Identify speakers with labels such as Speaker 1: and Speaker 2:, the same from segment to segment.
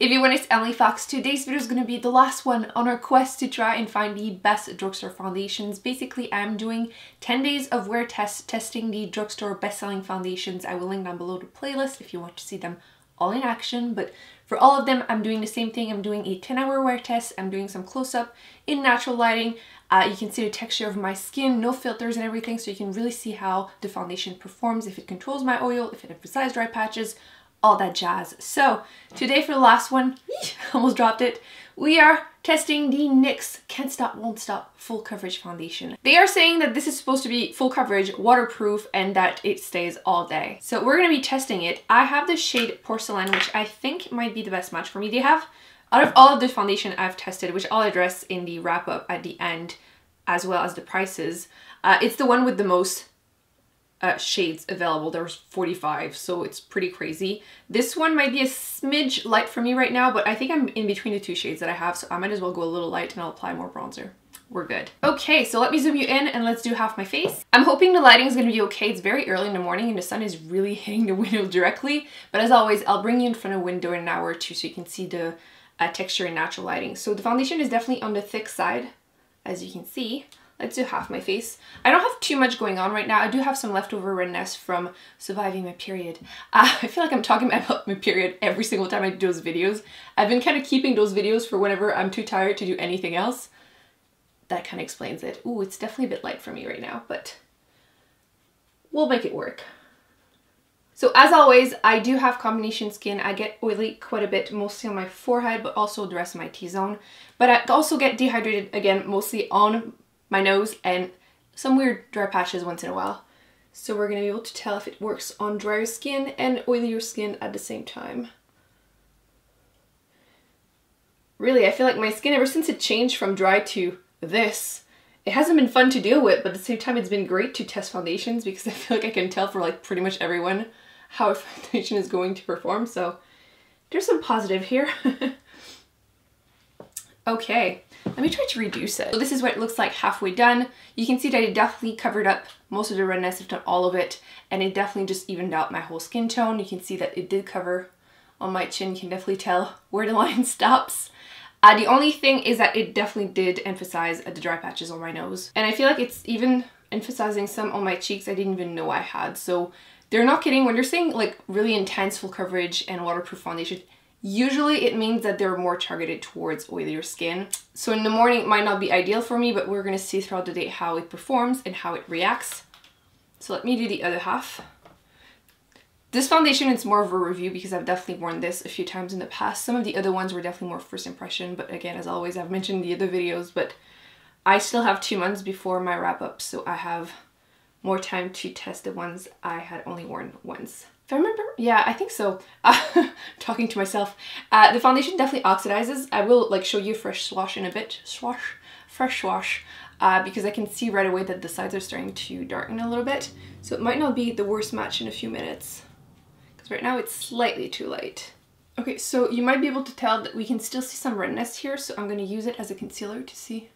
Speaker 1: Everyone, it's Emily Fox. Today's video is going to be the last one on our quest to try and find the best drugstore foundations. Basically, I'm doing 10 days of wear tests, testing the drugstore best-selling foundations. I will link down below the playlist if you want to see them all in action, but for all of them, I'm doing the same thing. I'm doing a 10-hour wear test. I'm doing some close-up in natural lighting. You can see the texture of my skin, no filters and everything, so you can really see how the foundation performs, if it controls my oil, if it emphasizes dry patches, all that jazz. So today for the last one, almost dropped it, we are testing the NYX Can't Stop, Won't Stop Full Coverage Foundation. They are saying that this is supposed to be full coverage, waterproof, and that it stays all day. So we're going to be testing it. I have the shade Porcelain, which I think might be the best match for me. They have, out of all of the foundation I've tested, which I'll address in the wrap up at the end, as well as the prices, it's the one with the most shades available. There's 45, so it's pretty crazy. This one might be a smidge light for me right now, but I think I'm in between the two shades that I have, so I might as well go a little light and I'll apply more bronzer. We're good. Okay, so let me zoom you in and let's do half my face. I'm hoping the lighting is going to be okay. It's very early in the morning and the sun is really hitting the window directly, but as always, I'll bring you in front of a window in an hour or two so you can see the texture in natural lighting. So the foundation is definitely on the thick side, as you can see. Let's do half my face. I don't have too much going on right now. I do have some leftover redness from surviving my period. I feel like I'm talking about my period every single time I do those videos. I've been kind of keeping those videos for whenever I'm too tired to do anything else. That kind of explains it. Ooh, it's definitely a bit light for me right now, but we'll make it work. So as always, I do have combination skin. I get oily quite a bit, mostly on my forehead, but also the rest of my T-zone. But I also get dehydrated, again, mostly on my nose and some weird dry patches once in a while. So we're gonna be able to tell if it works on drier skin and oilier skin at the same time. Really, I feel like my skin, ever since it changed from dry to this, it hasn't been fun to deal with, but at the same time it's been great to test foundations because I feel like I can tell for like pretty much everyone how a foundation is going to perform, so there's some positive here. Okay, let me try to reduce it. So this is what it looks like halfway done. You can see that it definitely covered up most of the redness, if not all of it, and it definitely just evened out my whole skin tone. You can see that it did cover on my chin. You can definitely tell where the line stops. The only thing is that it definitely did emphasize the dry patches on my nose. And I feel like it's even emphasizing some on my cheeks I didn't even know I had. So they're not kidding when they're saying like really intense full coverage and waterproof foundation. Usually it means that they're more targeted towards oilier skin. So in the morning it might not be ideal for me, but we're gonna see throughout the day how it performs and how it reacts. So let me do the other half. This foundation is more of a review because I've definitely worn this a few times in the past. Some of the other ones were definitely more first impression, but again, as always, I've mentioned the other videos, but I still have 2 months before my wrap up, so I have more time to test the ones I had only worn once. If I remember, yeah, I think so. Talking to myself. The foundation definitely oxidizes. I will like show you a fresh swatch in a bit. Fresh swatch. Because I can see right away that the sides are starting to darken a little bit. So it might not be the worst match in a few minutes. Because right now it's slightly too light. Okay, so you might be able to tell that we can still see some redness here. So I'm going to use it as a concealer to see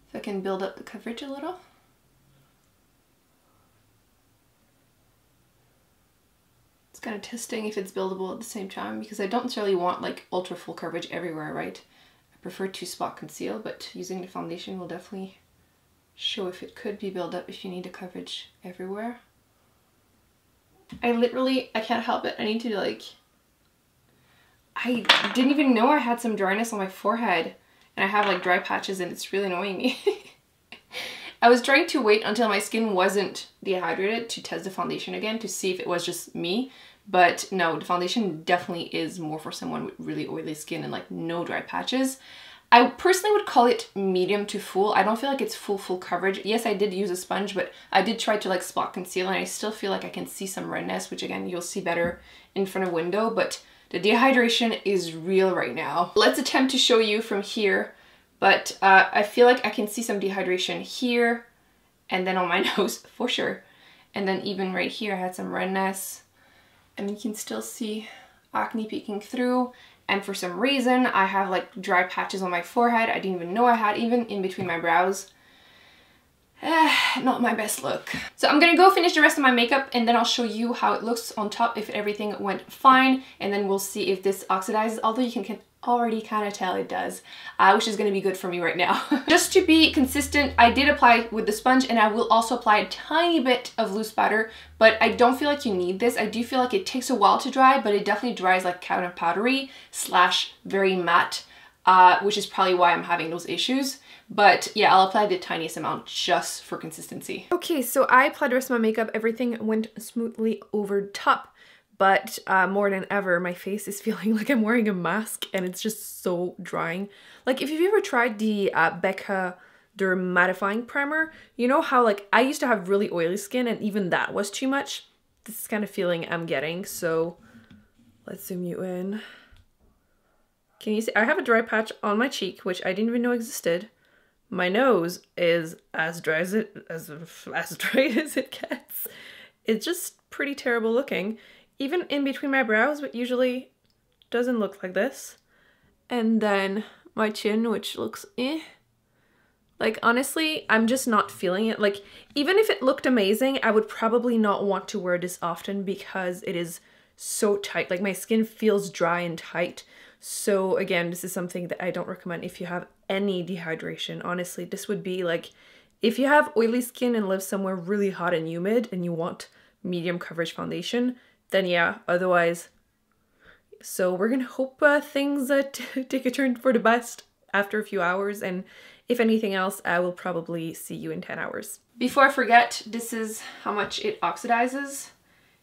Speaker 1: if I can build up the coverage a little. Kind of testing if it's buildable at the same time because I don't necessarily want like ultra full coverage everywhere, right? I prefer to spot conceal, but using the foundation will definitely show if it could be built up if you need the coverage everywhere. I can't help it. I need to like, I didn't even know I had some dryness on my forehead and I have like dry patches and it's really annoying me. I was trying to wait until my skin wasn't dehydrated to test the foundation again to see if it was just me. But no, the foundation definitely is more for someone with really oily skin and like no dry patches. I personally would call it medium to full. I don't feel like it's full coverage. Yes, I did use a sponge, but I did try to like spot conceal and I still feel like I can see some redness, which again, you'll see better in front of window, but the dehydration is real right now. Let's attempt to show you from here. But I feel like I can see some dehydration here and then on my nose for sure. And then even right here, I had some redness and you can still see acne peeking through. And for some reason, I have like dry patches on my forehead. I didn't even know I had, even in between my brows. Not my best look. So I'm gonna go finish the rest of my makeup and then I'll show you how it looks on top if everything went fine, and then we'll see if this oxidizes, although you can already kind of tell it does, which is going to be good for me right now. Just to be consistent, I did apply with the sponge, and I will also apply a tiny bit of loose powder, but I don't feel like you need this. I do feel like it takes a while to dry, but it definitely dries like kind of powdery slash very matte, which is probably why I'm having those issues. But yeah, I'll apply the tiniest amount just for consistency. Okay, so I applied the rest of my makeup. Everything went smoothly over top. But more than ever, my face is feeling like I'm wearing a mask, and it's just so drying. Like, if you've ever tried the Becca Derm Mattifying Primer, you know how like I used to have really oily skin and even that was too much? This is kind of feeling I'm getting, so let's zoom you in. Can you see? I have a dry patch on my cheek, which I didn't even know existed. My nose is as dry as it gets. It's just pretty terrible looking. Even in between my brows, but usually doesn't look like this. And then my chin, which looks eh. Like, honestly, I'm just not feeling it. Like, even if it looked amazing, I would probably not want to wear this often because it is so tight. Like, my skin feels dry and tight. So again, this is something that I don't recommend if you have any dehydration. Honestly, this would be like, if you have oily skin and live somewhere really hot and humid and you want medium coverage foundation, then yeah, otherwise. So we're gonna hope things take a turn for the best after a few hours, and if anything else, I will probably see you in 10 hours. Before I forget, this is how much it oxidizes.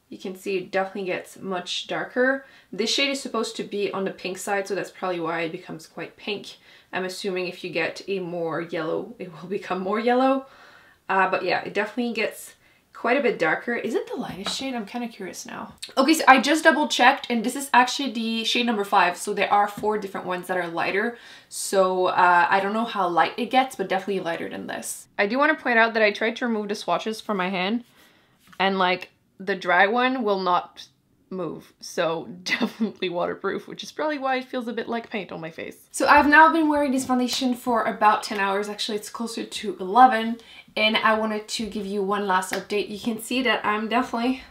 Speaker 1: You can see it definitely gets much darker. This shade is supposed to be on the pink side, so that's probably why it becomes quite pink. I'm assuming if you get a more yellow, it will become more yellow. But yeah, it definitely gets quite a bit darker. Is it the lightest shade? I'm kind of curious now. Okay, so I just double checked, and this is actually the shade number 5. So there are 4 different ones that are lighter. So I don't know how light it gets, but definitely lighter than this. I do want to point out that I tried to remove the swatches from my hand, and like the dry one will not move, so definitely waterproof, which is probably why it feels a bit like paint on my face. So I've now been wearing this foundation for about 10 hours. Actually, it's closer to 11, and I wanted to give you one last update. You can see that I'm definitely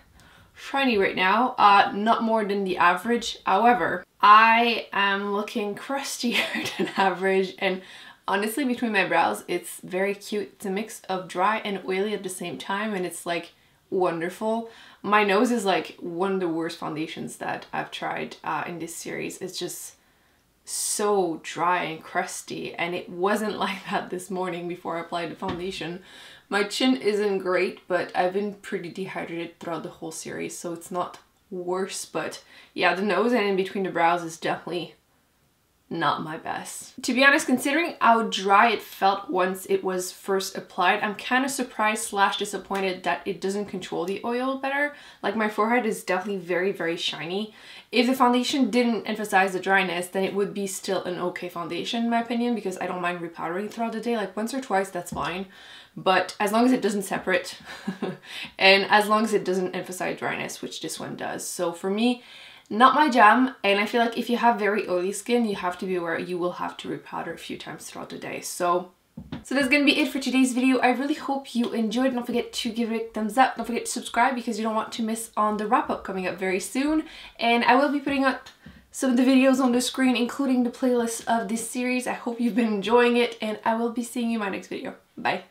Speaker 1: shiny right now, not more than the average. However, I am looking crustier than average, and honestly, between my brows, it's very cute. It's a mix of dry and oily at the same time, and it's like wonderful. My nose is like one of the worst foundations that I've tried in this series. It's just so dry and crusty, and it wasn't like that this morning before I applied the foundation. My chin isn't great, but I've been pretty dehydrated throughout the whole series, so it's not worse. But yeah, the nose and in between the brows is definitely not my best. To be honest, considering how dry it felt once it was first applied, I'm kind of surprised slash disappointed that it doesn't control the oil better. Like, my forehead is definitely very, very shiny. If the foundation didn't emphasize the dryness, then it would be still an okay foundation in my opinion, because I don't mind repowdering throughout the day. Like once or twice, that's fine. But as long as it doesn't separate and as long as it doesn't emphasize dryness, which this one does. So for me, not my jam, and I feel like if you have very oily skin, you have to be aware you will have to repowder a few times throughout the day. So that's gonna be it for today's video. I really hope you enjoyed. Don't forget to give it a thumbs up. Don't forget to subscribe because you don't want to miss on the wrap-up coming up very soon. And I will be putting up some of the videos on the screen, including the playlist of this series. I hope you've been enjoying it, and I will be seeing you in my next video. Bye.